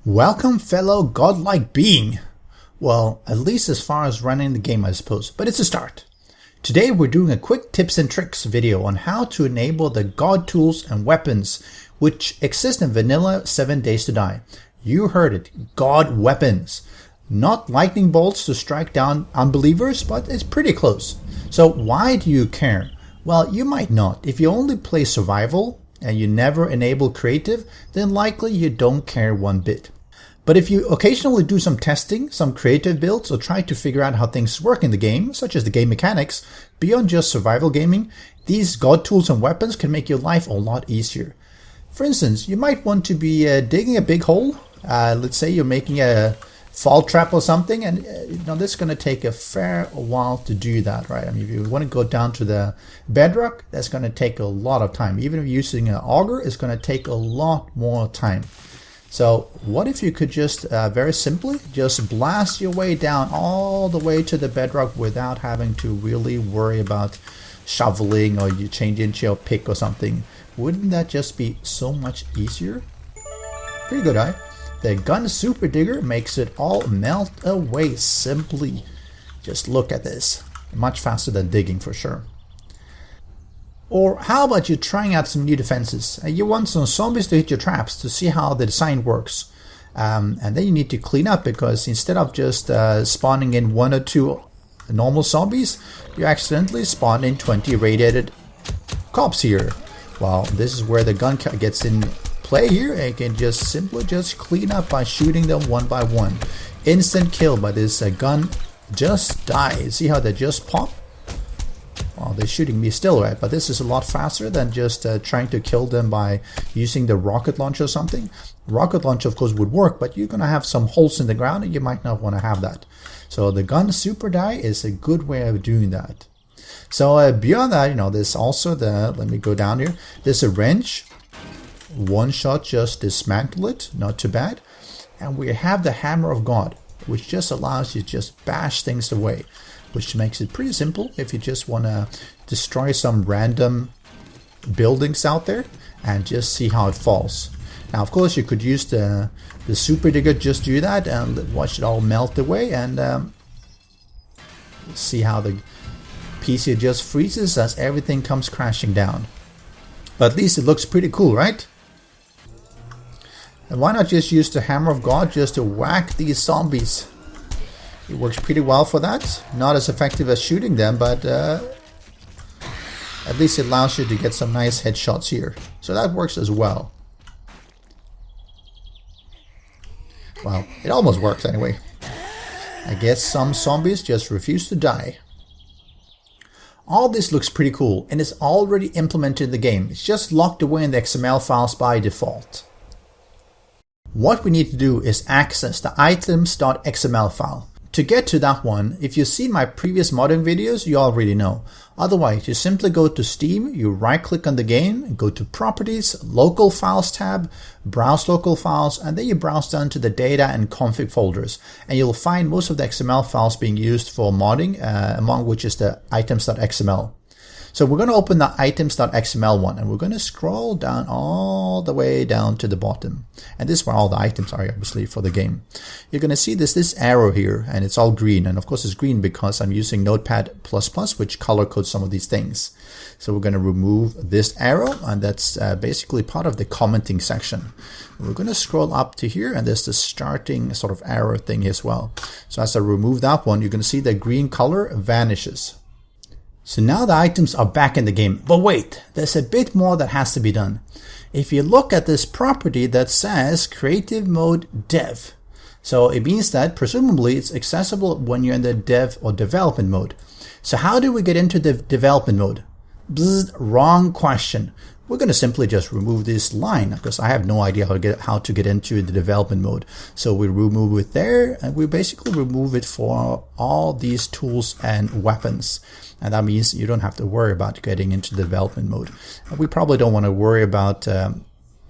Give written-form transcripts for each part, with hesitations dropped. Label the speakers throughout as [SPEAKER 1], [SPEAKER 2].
[SPEAKER 1] Welcome, fellow godlike being. Well, at least as far as running the game, I suppose, but it's a start. Today we're doing a quick tips and tricks video on how to enable the god tools and weapons which exist in vanilla 7 Days to Die. You heard it, god weapons. Not lightning bolts to strike down unbelievers, but it's pretty close. So why do you care? Well, you might not. If you only play survival and you never enable creative, then likely you don't care one bit. But if you occasionally do some testing, some creative builds, or try to figure out how things work in the game, such as the game mechanics, beyond just survival gaming, these god tools and weapons can make your life a lot easier. For instance, you might want to be digging a big hole. Let's say you're making a fall trap or something, and this is going to take a fair while to do that, right? I mean, if you want to go down to the bedrock, that's going to take a lot of time. Even if you're using an auger, it's going to take a lot more time. So what if you could just very simply just blast your way down all the way to the bedrock without having to really worry about shoveling or you change into your pick or something? Wouldn't that just be so much easier? Pretty good, right? The gun super digger makes it all melt away simply. Just look at this. Much faster than digging for sure. Or how about you trying out some new defenses? You want some zombies to hit your traps to see how the design works. And then you need to clean up because instead of just spawning in 1 or 2 normal zombies, you accidentally spawn in 20 radiated cops here. Well, this is where the gun gets in play here, and you can just simply just clean up by shooting them one by one. Instant kill by this gun. Just die. See how they just pop? Well, they're shooting me still, right? But this is a lot faster than just trying to kill them by using the rocket launcher or something. Rocket launcher, of course, would work, but you're going to have some holes in the ground and you might not want to have that. So the gun super die is a good way of doing that. So beyond that, there's also let me go down here. There's a wrench. One shot just dismantle it, not too bad. And we have the hammer of God, which just allows you to just bash things away, which makes it pretty simple if you just want to destroy some random buildings out there and just see how it falls. Now, of course, you could use the super digger, just do that and watch it all melt away, and see how the PC just freezes as everything comes crashing down. But at least it looks pretty cool, right? And why not just use the hammer of God just to whack these zombies? It works pretty well for that. Not as effective as shooting them, but at least it allows you to get some nice headshots here. So that works as well. Well, it almost works anyway. I guess some zombies just refuse to die. All this looks pretty cool and is already implemented in the game. It's just locked away in the XML files by default. What we need to do is access the items.xml file. To get to that one, if you've seen my previous modding videos, you already know. Otherwise, you simply go to Steam, you right click on the game, and go to Properties, Local Files tab, Browse Local Files, and then you browse down to the Data and Config folders. And you'll find most of the XML files being used for modding, among which is the items.xml. So we're going to open the items.xml one, and we're going to scroll down all the way down to the bottom. And this is where all the items are, obviously, for the game. You're going to see this arrow here, and it's all green. And of course, it's green because I'm using Notepad++, which color codes some of these things. So we're going to remove this arrow, and that's basically part of the commenting section. We're going to scroll up to here, and there's the starting sort of arrow thing as well. So as I remove that one, you're going to see the green color vanishes. So now the items are back in the game, but wait, there's a bit more that has to be done. If you look at this property that says creative mode dev, so it means that presumably it's accessible when you're in the dev or development mode. So how do we get into the development mode? Bzzz, wrong question. We're going to simply just remove this line because I have no idea how to get into the development mode. So we remove it there, and we basically remove it for all these tools and weapons. And that means you don't have to worry about getting into the development mode. And we probably don't want to worry about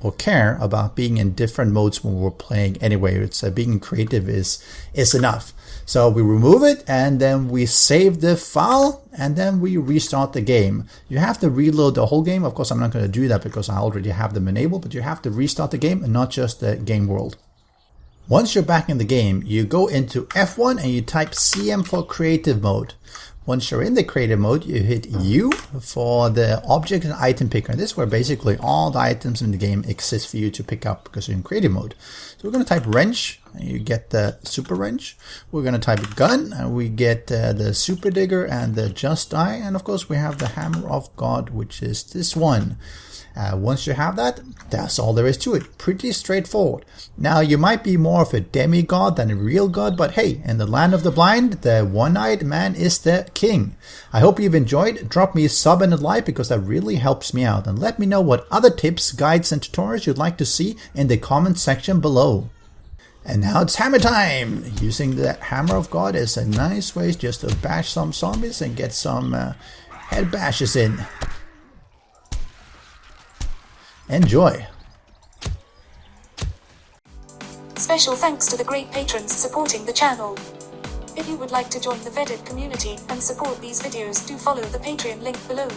[SPEAKER 1] or care about being in different modes when we're playing anyway. It's being creative is enough. So we remove it, and then we save the file, and then we restart the game. You have to reload the whole game. Of course, I'm not going to do that because I already have them enabled, but you have to restart the game and not just the game world. Once you're back in the game, you go into F1 and you type CM for creative mode. Once you're in the creative mode, you hit U for the object and item picker. This is where basically all the items in the game exist for you to pick up because you're in creative mode. So we're going to type wrench and you get the super wrench. We're going to type gun and we get the super digger and the just die. And of course we have the hammer of God, which is this one. Once you have that, that's all there is to it. Pretty straightforward. Now, you might be more of a demigod than a real god, but hey, in the land of the blind, the one-eyed man is the king. I hope you've enjoyed. Drop me a sub and a like because that really helps me out. And let me know what other tips, guides, and tutorials you'd like to see in the comment section below. And now it's hammer time! Using the hammer of God is a nice way just to bash some zombies and get some head bashes in. Enjoy!
[SPEAKER 2] Special thanks to the great patrons supporting the channel. If you would like to join the vetted community and support these videos, do follow the Patreon link below.